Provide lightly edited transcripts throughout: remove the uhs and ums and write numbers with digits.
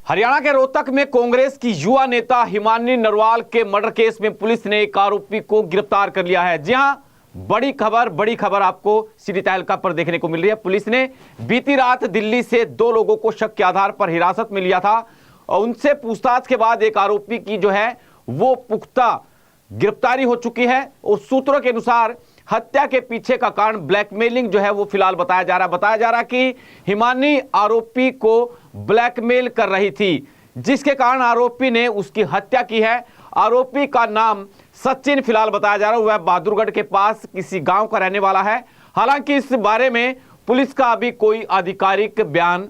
हरियाणा के रोहतक में कांग्रेस की युवा नेता हिमानी नरवाल के मर्डर केस में पुलिस ने एक आरोपी को गिरफ्तार कर लिया है। जी हां, बड़ी खबर आपको सिटी तहलका पर देखने को मिल रही है। पुलिस ने बीती रात दिल्ली से 2 लोगों को शक के आधार पर हिरासत में लिया था और उनसे पूछताछ के बाद एक आरोपी की जो है वो पुख्ता गिरफ्तारी हो चुकी है। और सूत्रों के अनुसार हत्या के पीछे का कारण ब्लैकमेलिंग जो है वो फिलहाल बताया जा रहा है कि हिमानी आरोपी को ब्लैकमेल कर रही थी, जिसके कारण आरोपी ने उसकी हत्या की है। आरोपी का नाम सचिन फिलहाल बताया जा रहा है, वह बहादुरगढ़ के पास किसी गांव का रहने वाला है। हालांकि इस बारे में पुलिस का अभी कोई आधिकारिक बयान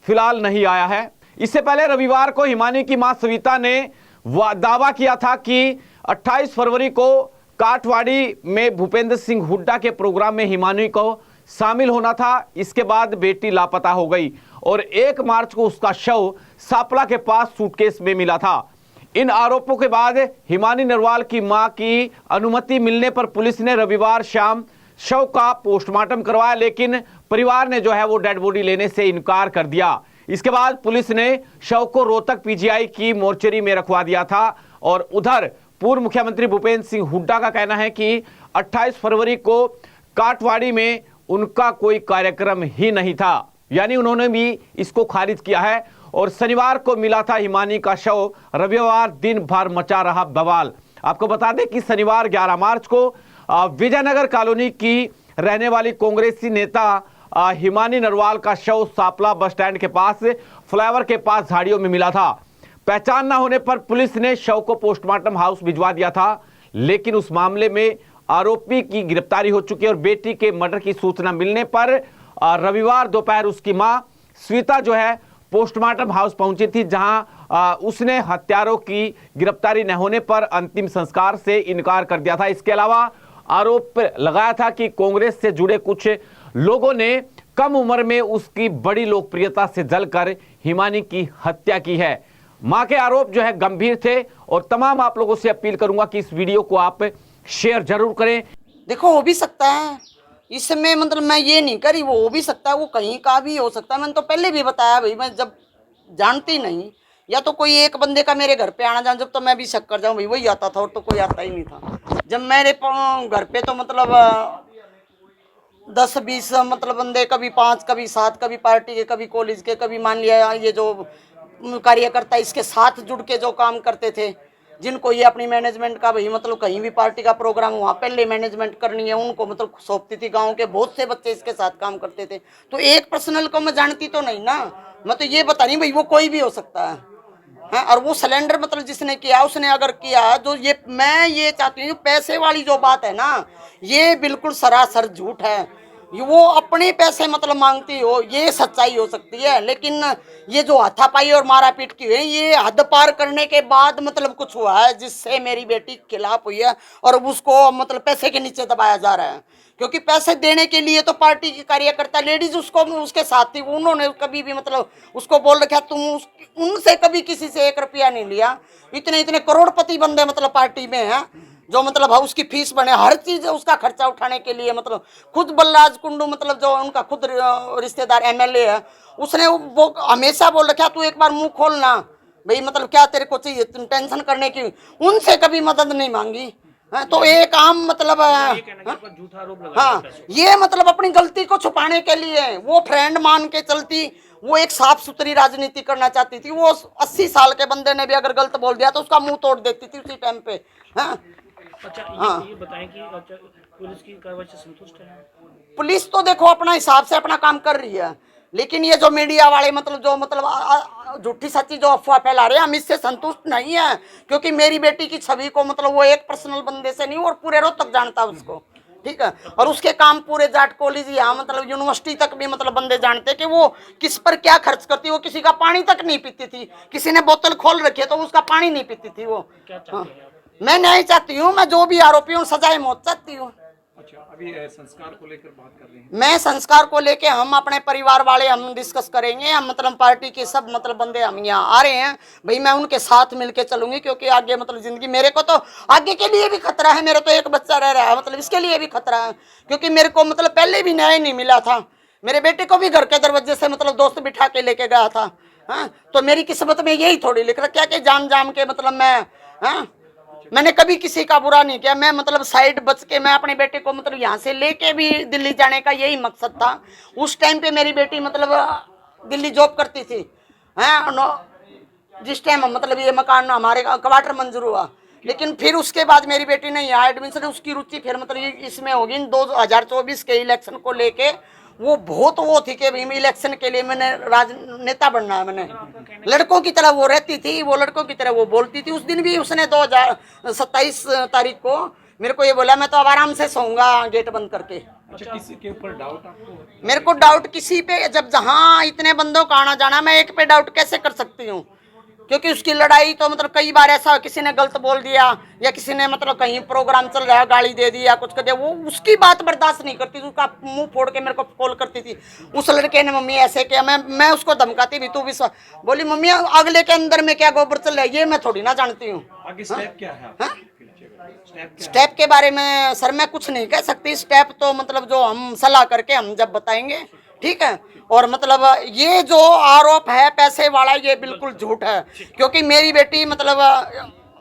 फिलहाल नहीं आया है। इससे पहले रविवार को हिमानी की मां सविता ने दावा किया था कि 28 फरवरी को काठवाड़ी में भूपेंद्र सिंह हुड्डा के प्रोग्राम में हिमानी को शामिल होना था। इसके बाद बेटी लापता हो गई और 1 मार्च को उसका शव सापड़ा के पास सूटकेस में मिला था। इन आरोपों के बाद हिमानी नरवाल की मां की अनुमति मिलने पर पुलिस ने रविवार शाम शव का पोस्टमार्टम करवाया, लेकिन परिवार ने जो है वो डेड बॉडी लेने से इनकार कर दिया। इसके बाद पुलिस ने शव को रोहतक पीजीआई की मोर्चरी में रखवा दिया था। और उधर पूर्व मुख्यमंत्री भूपेंद्र सिंह हुड्डा का कहना है कि 28 फरवरी को काठवाड़ी में उनका कोई कार्यक्रम ही नहीं था, यानी उन्होंने भी इसको खारिज किया है। और शनिवार को मिला था हिमानी का शव। रविवार दिन भर मचा रहा बवाल। आपको बता दें कि शनिवार 11 मार्च को विजयनगर कॉलोनी की रहने वाली कांग्रेसी नेता हिमानी नरवाल का शव सापला बस स्टैंड के पास फ्लाईओवर के पास झाड़ियों में मिला था। पहचान न होने पर पुलिस ने शव को पोस्टमार्टम हाउस भिजवा दिया था, लेकिन उस मामले में आरोपी की गिरफ्तारी हो चुकी है। और बेटी के मर्डर की सूचना मिलने पर रविवार दोपहर उसकी मां स्विता जो है पोस्टमार्टम हाउस पहुंची थी, जहां उसने हत्यारों की गिरफ्तारी न होने पर अंतिम संस्कार से इनकार कर दिया था। इसके अलावा आरोप लगाया था कि कांग्रेस से जुड़े कुछ लोगों ने कम उम्र में उसकी बड़ी लोकप्रियता से जलकर हिमानी की हत्या की है। मां के आरोप जो है गंभीर थे और तमाम आप लोगों से अपील करूंगा कि इस वीडियो को आप शेयर जरूर करें। देखो, हो भी सकता है इसमें, मतलब मैं ये नहीं करी, वो हो भी सकता है, वो कहीं का भी हो सकता है। मैंने तो पहले भी बताया भाई, मैं जब जानती नहीं, या तो कोई एक बंदे का मेरे घर पे आना जाना, जब तो मैं भी शक कर जाऊं भाई वही आता था, और तो कोई आता ही नहीं था। जब मेरे घर पे तो मतलब 10-20 मतलब बंदे, कभी 5, कभी 7, कभी पार्टी के, कभी कॉलेज के, कभी मान लिया ये जो कार्यकर्ता इसके साथ जुड़ के जो काम करते थे, जिनको ये अपनी मैनेजमेंट का भाई मतलब कहीं भी पार्टी का प्रोग्राम वहाँ पहले मैनेजमेंट करनी है, उनको मतलब सौंपती थी। गांव के बहुत से बच्चे इसके साथ काम करते थे। तो एक पर्सनल को मैं जानती तो नहीं ना, मैं तो ये बता रही भाई वो कोई भी हो सकता है। हाँ, और वो सिलेंडर मतलब जिसने किया, उसने अगर किया, जो ये मैं ये चाहती हूँ, पैसे वाली जो बात है ना, ये बिल्कुल सरासर झूठ है। वो अपने पैसे मतलब मांगती हो, ये सच्चाई हो सकती है, लेकिन ये जो हाथापाई और मारा पीट की हुई है, ये हद पार करने के बाद मतलब कुछ हुआ है, जिससे मेरी बेटी खिलाफ हुई है और उसको मतलब पैसे के नीचे दबाया जा रहा है। क्योंकि पैसे देने के लिए तो पार्टी की कार्यकर्ता लेडीज उसको उसके साथ थी, उन्होंने कभी भी मतलब उसको बोल रखा, तुम उनसे कभी किसी से 1 रुपया नहीं लिया। इतने करोड़पति बंदे मतलब पार्टी में हैं, जो मतलब उसकी फीस बने, हर चीज उसका खर्चा उठाने के लिए, मतलब खुद बलराज कुंडू मतलब जो उनका खुद रिश्तेदार MLA है, उसने वो हमेशा बोल रखा, तू एक बार मुंह खोलना भाई, मतलब क्या तेरे को चाहिए, तुम टेंशन करने की, उनसे कभी मदद नहीं मांगी। तो एक आम मतलब हाँ, ये मतलब अपनी गलती को छुपाने के लिए वो फ्रेंड मान के चलती, वो एक साफ सुथरी राजनीति करना चाहती थी। वो 80 साल के बंदे ने भी अगर गलत बोल दिया तो उसका मुंह तोड़ देती थी उसी टाइम पे। हाँ, अच्छा, ये बताएं कि पुलिस की कार्रवाई से संतुष्ट है? पुलिस तो देखो अपना हिसाब से अपना काम कर रही है, लेकिन ये जो मीडिया वाले मतलब जो मतलब झूठी सच्ची जो अफवाह फैला रहे हैं, हम इससे संतुष्ट नहीं है। क्योंकि मेरी बेटी की छवि को मतलब वो एक पर्सनल बंदे से नहीं, और पूरे रोहतक जानता है उसको, ठीक है। और उसके काम पूरे जाट कॉलेज, यहाँ मतलब यूनिवर्सिटी तक भी मतलब बंदे जानते कि वो किस पर क्या खर्च करती। वो किसी का पानी तक नहीं पीती थी, किसी ने बोतल खोल रखी है तो उसका पानी नहीं पीती थी वो। मैं नहीं चाहती हूँ, मैं जो भी आरोपी हूँ सजाए मौत चाहती हूँ। अच्छा, अभी संस्कार को लेकर बात कर रहे हैं। मैं संस्कार को लेके हम अपने परिवार वाले हम डिस्कस करेंगे। हम मतलब पार्टी के सब मतलब बंदे हम यहाँ आ रहे हैं भाई, मैं उनके साथ मिलके चलूंगी, क्योंकि आगे मतलब जिंदगी, मेरे को तो आगे के लिए भी खतरा है। मेरा तो एक बच्चा रह रहा है, मतलब इसके लिए भी खतरा है, क्योंकि मेरे को मतलब पहले भी न्याय नहीं मिला था। मेरे बेटे को भी घर के दरवाजे से मतलब दोस्त बिठा के लेके गया था, हाँ, तो मेरी किस्मत में यही थोड़ी लिख रखा कि जाम जाम के मतलब मैं, हाँ, मैंने कभी किसी का बुरा नहीं किया। मैं मतलब साइड बच के मैं अपनी बेटी को मतलब यहाँ से लेके भी दिल्ली जाने का यही मकसद था। उस टाइम पे मेरी बेटी मतलब दिल्ली जॉब करती थी, जिस टाइम मतलब ये मकान हमारे क्वार्टर मंजूर हुआ। लेकिन फिर उसके बाद मेरी बेटी ने यहाँ एडमिशन, उसकी रुचि फिर मतलब इसमें होगी। 2024 के इलेक्शन को लेके वो बहुत वो थी कि भाई इलेक्शन के लिए मैंने राजनेता बनना है। मैंने लड़कों की तरह वो रहती थी, वो लड़कों की तरह वो बोलती थी। उस दिन भी उसने 2027 तारीख को मेरे को ये बोला, मैं तो अब आराम से सोऊंगा गेट बंद करके। अच्छा, किसी के ऊपर डाउट आपको? मेरे को डाउट किसी पे, जब जहाँ इतने बंदों का आना जाना, मैं एक पे डाउट कैसे कर सकती हूँ? क्योंकि उसकी लड़ाई तो मतलब कई बार ऐसा किसी ने गलत बोल दिया या किसी ने मतलब कहीं प्रोग्राम चल रहा है गाली दे दी या कुछ कर दिया, वो उसकी बात बर्दाश्त नहीं करती थी। उसका मुंह फोड़ के मेरे को कॉल करती थी। उस लड़के ने मम्मी ऐसे किया, मैं उसको धमकाती भी, तू भी बोली मम्मी अगले के अंदर में क्या गोबर चल रहा है ये मैं थोड़ी ना जानती हूँ। आगे स्टेप क्या है? स्टेप के बारे में सर मैं कुछ नहीं कह सकती। स्टेप तो मतलब जो हम सलाह करके हम जब बताएंगे, ठीक है। और मतलब ये जो आरोप है पैसे वाला, ये बिल्कुल झूठ है। क्योंकि मेरी बेटी मतलब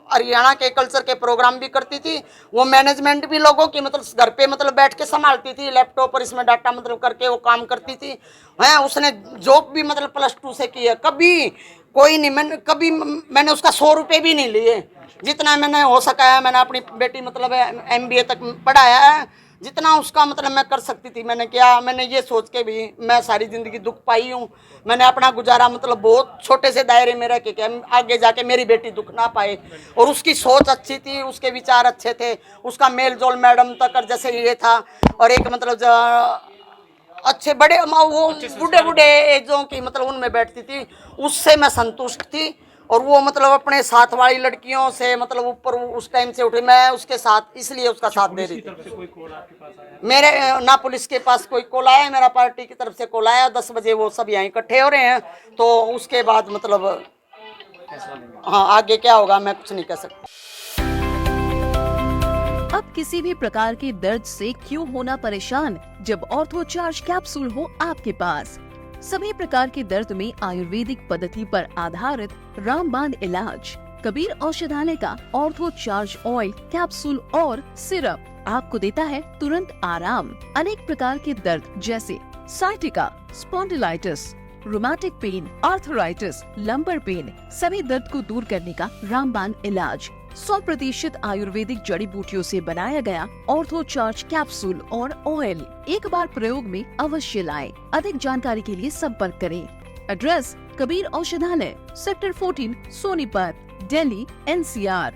हरियाणा के कल्चर के प्रोग्राम भी करती थी, वो मैनेजमेंट भी लोगों की मतलब घर पे मतलब बैठ के संभालती थी, लैपटॉप पर इसमें डाटा मतलब करके वो काम करती थी। है उसने जॉब भी मतलब +2 से की है। कभी कोई नहीं, मैंने उसका 100 रुपये भी नहीं लिए। जितना मैंने हो सका है मैंने अपनी बेटी मतलब MBA तक पढ़ाया है। जितना उसका मतलब मैं कर सकती थी मैंने किया। मैंने ये सोच के भी मैं सारी ज़िंदगी दुख पाई हूँ। मैंने अपना गुजारा मतलब बहुत छोटे से दायरे में रह के किया, आगे जाके मेरी बेटी दुख ना पाए। और उसकी सोच अच्छी थी, उसके विचार अच्छे थे, उसका मेल जोल मैडम तक जैसे ये था। और एक मतलब अच्छे बड़े वो बूढ़े एजों की मतलब उनमें बैठती थी, उससे मैं संतुष्ट थी। और वो मतलब अपने साथ वाली लड़कियों से मतलब ऊपर उस टाइम से उठी, मैं उसके साथ इसलिए उसका साथ दे रही थी। कोई कॉल आपके पास आया? मेरे ना पुलिस के पास कोई कॉल आया, मेरा पार्टी की तरफ से कॉल आया। 10 बजे वो सब यहाँ इकट्ठे हो रहे हैं, तो उसके बाद मतलब हाँ आगे क्या होगा मैं कुछ नहीं कह सकती। अब किसी भी प्रकार के दर्द से क्यों होना परेशान, जब ऑर्थो चार्ज कैप्सूल हो आपके पास। सभी प्रकार के दर्द में आयुर्वेदिक पद्धति पर आधारित रामबाण इलाज। कबीर औषधालय का ऑर्थो चार्ज ऑयल, कैप्सूल और सिरप आपको देता है तुरंत आराम। अनेक प्रकार के दर्द जैसे sciatica, spondylitis, rheumatic pain, arthritis, lumbar pain, सभी दर्द को दूर करने का रामबाण इलाज। 100% आयुर्वेदिक जड़ी बूटियों से बनाया गया ऑर्थो चार्ज कैप्सूल और ऑयल एक बार प्रयोग में अवश्य लाएं। अधिक जानकारी के लिए संपर्क करें। एड्रेस: कबीर औषधालय, सेक्टर 14, सोनीपत, दिल्ली, NCR।